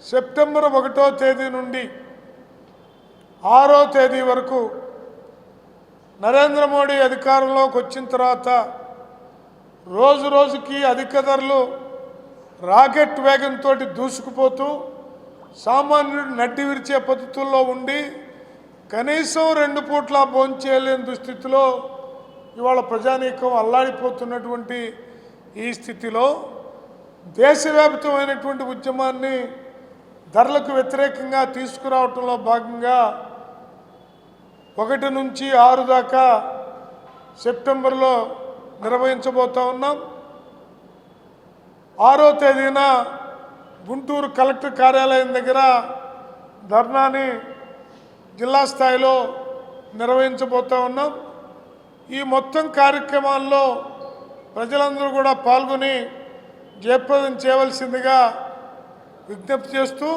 September 1వ తేదీ నుండి 6వ తేదీ వరకు నరేంద్ర మోడీ అధికారంలోకి వచ్చిన తర్వాత రోజు రోజుకి అధిక ధరలు రాకెట్ వేగంతో దూసుకుపోతూ సామాన్యుడు నడ్డి విరిచే పద్ధతుల్లో ఉండి కనీసం 2 పూట్ల భోంచేయలేని దుస్థితిలో ఇవాళ ప్రజానీకం అల్లాడిపోతున్నటువంటి ఈ స్థితిలో దేశవ్యాప్తమైనటువంటి ఉద్యమాన్ని ధరలకు వ్యతిరేకంగా తీసుకురావడంలో భాగంగా 1 నుంచి 6 దాకా సెప్టెంబర్లో నిర్వహించబోతా ఉన్నాం. 6వ తేదీన గుంటూరు కలెక్టర్ కార్యాలయం దగ్గర ధర్నాని జిల్లా స్థాయిలో నిర్వహించబోతా ఉన్నాం. ఈ మొత్తం కార్యక్రమాల్లో ప్రజలందరూ కూడా పాల్గొని జయప్రదం చేయవలసిందిగా విజ్ఞప్తి చేస్తూ